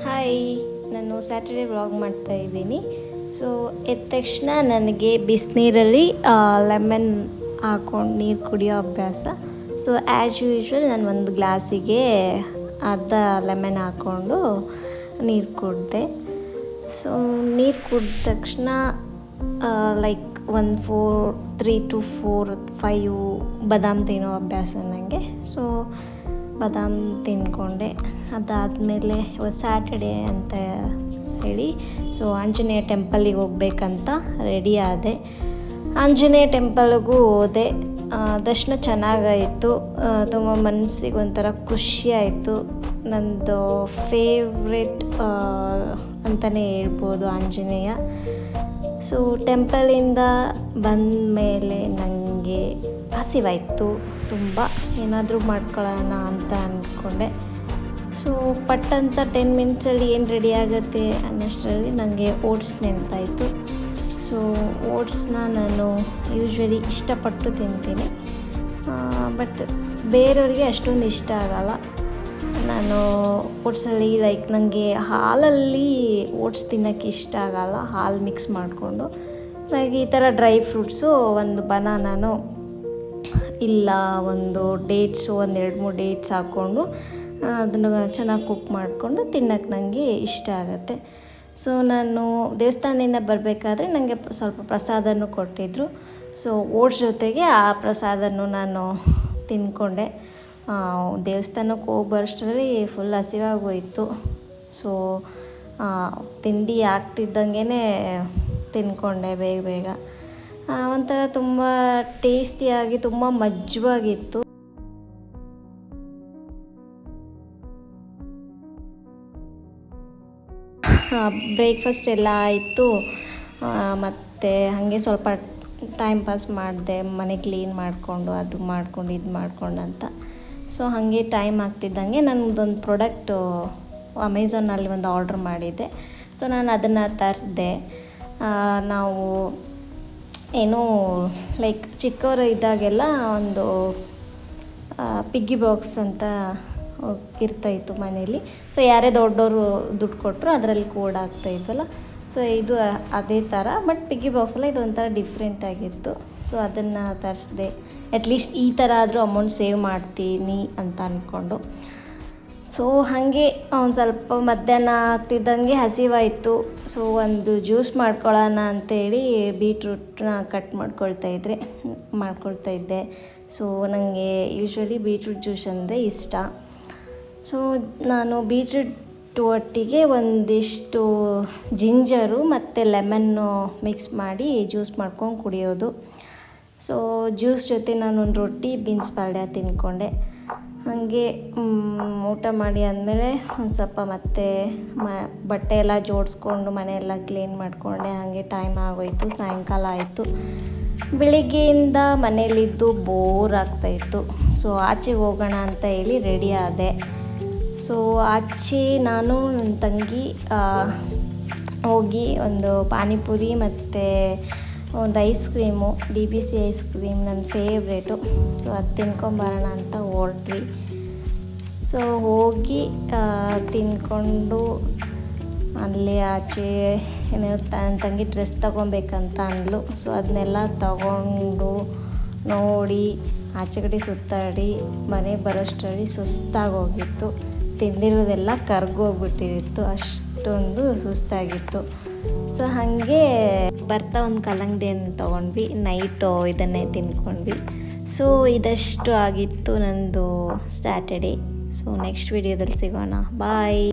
Hi, ನಾನು Saturday vlog ಮಾಡ್ತಾ ಇದ್ದೀನಿ. ಸೊ ಎದ್ದ ತಕ್ಷಣ ನನಗೆ ಬಿಸಿನೀರಲ್ಲಿ ಲೆಮನ್ ಹಾಕ್ಕೊಂಡು ನೀರು ಕುಡಿಯೋ ಅಭ್ಯಾಸ. ಸೊ ಆ್ಯಸ್ ಯೂಶ್ವಲ್ ನಾನು ಒಂದು ಗ್ಲಾಸಿಗೆ ಅರ್ಧ ಲೆಮನ್ ಹಾಕ್ಕೊಂಡು ನೀರು ಕುಡಿದೆ. ಸೊ ನೀರು ಕುಡಿದ ತಕ್ಷಣ ಲೈಕ್ ಒಂದು 3 to 5 ಬಾದಾಮ್ ತಿನ್ನೋ ಅಭ್ಯಾಸ ನನಗೆ. ಸೊ ಬಾದಾಮ್ ತಿಂದ್ಕೊಂಡೆ. ಅದಾದಮೇಲೆ ಇವತ್ತು ಸ್ಯಾಟರ್ಡೇ ಅಂತ ಹೇಳಿ ಸೊ ಆಂಜನೇಯ ಟೆಂಪಲಿಗೆ ಹೋಗ್ಬೇಕಂತ ರೆಡಿ ಆದೆ. ಆಂಜನೇಯ ಟೆಂಪಲ್ಗೂ ಹೋದೆ. ದರ್ಶನ ಚೆನ್ನಾಗಾಯಿತು. ತುಂಬ ಮನಸ್ಸಿಗೆ ಒಂಥರ ಖುಷಿ ಆಯಿತು. ನನ್ನದು ಫೇವ್ರೆಟ್ ಅಂತಲೇ ಹೇಳ್ಬೋದು ಆಂಜನೇಯ. ಸೊ ಟೆಂಪಲಿಂದ ಬಂದ ಮೇಲೆ ನನಗೆ ಹಸಿವಾಯಿತು ತುಂಬ. ಏನಾದರೂ ಮಾಡ್ಕೊಳ್ಳೋಣ ಅಂತ ಅಂದ್ಕೊಂಡೆ. ಸೊ ಪಟ್ಟಂತ 10 ಮಿನಿಟ್ಸಲ್ಲಿ ಏನು ರೆಡಿ ಆಗುತ್ತೆ ಅನ್ನೋಷ್ಟರಲ್ಲಿ ನನಗೆ ಓಟ್ಸ್ ನೆನಪಾಯಿತು. ಸೊ ಓಟ್ಸ್ನ ನಾನು ಯೂಶ್ವಲಿ ಇಷ್ಟಪಟ್ಟು ತಿಂತೀನಿ, ಬಟ್ ಬೇರೆಯವ್ರಿಗೆ ಅಷ್ಟೊಂದು ಇಷ್ಟ ಆಗೋಲ್ಲ. ನಾನು ಓಟ್ಸಲ್ಲಿ ಲೈಕ್ ನನಗೆ ಹಾಲಲ್ಲಿ ಓಟ್ಸ್ ತಿನ್ನೋಕ್ಕೆ ಇಷ್ಟ ಆಗೋಲ್ಲ, ಹಾಲು ಮಿಕ್ಸ್ ಮಾಡಿಕೊಂಡು. ಲೈಕ್ ಈ ಥರ ಡ್ರೈ ಫ್ರೂಟ್ಸು, ಒಂದು ಬನಾನಾನು ಇಲ್ಲ ಒಂದು ಡೇಟ್ಸು, ಒಂದು 2-3 ಡೇಟ್ಸ್ ಹಾಕ್ಕೊಂಡು ಅದನ್ನು ಚೆನ್ನಾಗಿ ಕುಕ್ ಮಾಡಿಕೊಂಡು ತಿನ್ನೋಕ್ಕೆ ನನಗೆ ಇಷ್ಟ ಆಗುತ್ತೆ. ಸೊ ನಾನು ದೇವಸ್ಥಾನದಿಂದ ಬರಬೇಕಾದ್ರೆ ನನಗೆ ಸ್ವಲ್ಪ ಪ್ರಸಾದನೂ ಕೊಟ್ಟಿದ್ದರು. ಸೊ ಓಟ್ಸ್ ಜೊತೆಗೆ ಆ ಪ್ರಸಾದನೂ ನಾನು ತಿಂದ್ಕೊಂಡೆ. ದೇವಸ್ಥಾನಕ್ಕೆ ಹೋಗಿ ಬರೋಷ್ಟರಲ್ಲಿ ಫುಲ್ ಹಸಿವಾಗೋಯಿತು. ಸೊ ತಿಂಡಿ ಆಗ್ತಿದ್ದಂಗೆ ತಿಂದ್ಕೊಂಡೆ ಬೇಗ. ಒಂಥರ ತುಂಬ ಟೇಸ್ಟಿಯಾಗಿ ತುಂಬ ಮಜ್ವಾಗಿತ್ತು. ಬ್ರೇಕ್ಫಾಸ್ಟ್ ಎಲ್ಲ ಆಯಿತು. ಮತ್ತು ಹಾಗೆ ಸ್ವಲ್ಪ ಟೈಮ್ ಪಾಸ್ ಮಾಡಿದೆ, ಮನೆ ಕ್ಲೀನ್ ಮಾಡಿಕೊಂಡು ಅದು ಮಾಡಿಕೊಂಡು ಇದು ಮಾಡಿಕೊಂಡು ಅಂತ. ಸೊ ಹಾಗೆ ಟೈಮ್ ಆಗ್ತಿದ್ದಂಗೆ ನನಗೊಂದು ಪ್ರಾಡಕ್ಟು ಅಮೆಝಾನಲ್ಲಿ ಒಂದು ಆರ್ಡ್ರ್ ಮಾಡಿದ್ದೆ. ಸೊ ನಾನು ಅದನ್ನು ತರಿಸಿದೆ. ನಾವು ಏನೋ ಲೈಕ್ ಚಿಕ್ಕವರು ಇದ್ದಾಗೆಲ್ಲ ಒಂದು ಪಿಗ್ಗಿ ಬಾಕ್ಸ್ ಅಂತ ಇರ್ತಾಯಿತ್ತು ಮನೇಲಿ. ಸೊ ಯಾರೇ ದೊಡ್ಡವರು ದುಡ್ಡು ಕೊಟ್ಟರು ಅದರಲ್ಲಿ ಕೋಡ್ ಆಗ್ತಾಯಿತ್ತಲ್ಲ. ಸೊ ಇದು ಅದೇ ಥರ, ಬಟ್ ಪಿಗ್ಗಿ ಬಾಕ್ಸಲ್ಲ ಇದು ಒಂಥರ ಡಿಫ್ರೆಂಟ್ ಆಗಿತ್ತು. ಸೊ ಅದನ್ನು ತರಿಸಿದೆ. ಅಟ್ಲೀಸ್ಟ್ ಈ ಥರ ಆದರೂ ಅಮೌಂಟ್ ಸೇವ್ ಮಾಡ್ತೀನಿ ಅಂತ ಅಂದ್ಕೊಂಡು. ಸೊ ಹಾಗೆ ಒಂದು ಸ್ವಲ್ಪ ಮಧ್ಯಾಹ್ನ ಆಗ್ತಿದ್ದಂಗೆ ಹಸಿವಾಯಿತು. ಸೊ ಒಂದು ಜ್ಯೂಸ್ ಮಾಡ್ಕೊಳ್ಳೋಣ ಅಂತೇಳಿ ಬೀಟ್ರೂಟ್ನ ಕಟ್ ಮಾಡ್ಕೊಳ್ತಾ ಇದ್ದೆ. ಸೊ ನನಗೆ ಯೂಶ್ವಲಿ ಬೀಟ್ರೂಟ್ ಜ್ಯೂಸ್ ಅಂದರೆ ಇಷ್ಟ. ಸೊ ನಾನು ಬೀಟ್ರೂಟ್ ಒಟ್ಟಿಗೆ ಒಂದಿಷ್ಟು ಜಿಂಜರು ಮತ್ತು ಲೆಮನ್ನು ಮಿಕ್ಸ್ ಮಾಡಿ ಜ್ಯೂಸ್ ಮಾಡ್ಕೊಂಡು ಕುಡಿಯೋದು. ಸೊ ಜ್ಯೂಸ್ ಜೊತೆ ನಾನೊಂದು ರೊಟ್ಟಿ ಬೀನ್ಸ್ ಪಲ್ಯ ತಿಂದ್ಕೊಂಡೆ. ಹಾಗೆ ಊಟ ಮಾಡಿ ಆದಮೇಲೆ ಒಂದು ಸ್ವಲ್ಪ ಮತ್ತೆ ಬಟ್ಟೆ ಎಲ್ಲ ಜೋಡಿಸ್ಕೊಂಡು ಮನೆಯೆಲ್ಲ ಕ್ಲೀನ್ ಮಾಡಿಕೊಂಡೆ. ಹಾಗೆ ಟೈಮ್ ಆಗೋಯಿತು, ಸಾಯಂಕಾಲ ಆಯಿತು. ಬೆಳಿಗ್ಗೆಯಿಂದ ಮನೇಲಿದ್ದು ಬೋರ್ ಆಗ್ತಾಯಿತ್ತು. ಸೊ ಆಚೆಗೆ ಹೋಗೋಣ ಅಂತ ಹೇಳಿ ರೆಡಿ ಆದೆ. ಸೊ ಆಚೆ ನಾನು ನನ್ನ ತಂಗಿ ಹೋಗಿ ಒಂದು ಪಾನಿಪುರಿ ಮತ್ತು ಒಂದು ice cream, DBC ice cream ನನ್ನ ಫೇವ್ರೇಟು. ಸೊ ಅದು ತಿನ್ಕೊಂಬರೋಣ ಅಂತ ಹೊರಟ್ವಿ. ಸೊ ಹೋಗಿ ತಿಂದ್ಕೊಂಡು ಅಲ್ಲಿ ಆಚೆ ಏನೋ ನನ್ನ ತಂಗಿ ಡ್ರೆಸ್ ತೊಗೊಬೇಕಂತ ಅಂದ್ಲು. ಸೊ ಅದನ್ನೆಲ್ಲ ತಗೊಂಡು ನೋಡಿ ಆಚೆ ಕಡೆ ಸುತ್ತಾಡಿ ಮನೆಗೆ ಬರೋಷ್ಟರಲ್ಲಿ ಸುಸ್ತಾಗೋಗಿತ್ತು. ತಿಂದಿರೋದೆಲ್ಲ ಕರ್ಗೋಗ್ಬಿಟ್ಟಿತ್ತು, ಅಷ್ಟೊಂದು ಸುಸ್ತಾಗಿತ್ತು. ಸೊ ಹಾಗೆ ಬರ್ತಾ ಒಂದು ಕಲ್ಲಂಗಡಿಯನ್ನು ತೊಗೊಂಡ್ವಿ. ನೈಟು ಇದನ್ನೇ ತಿನ್ಕೊಂಡ್ವಿ. ಸೊ ಇದಷ್ಟು ಆಗಿತ್ತು ನಂದು ಸ್ಯಾಟರ್ಡೇ. ಸೊ ನೆಕ್ಸ್ಟ್ ವಿಡಿಯೋದಲ್ಲಿ ಸಿಗೋಣ. ಬಾಯ್.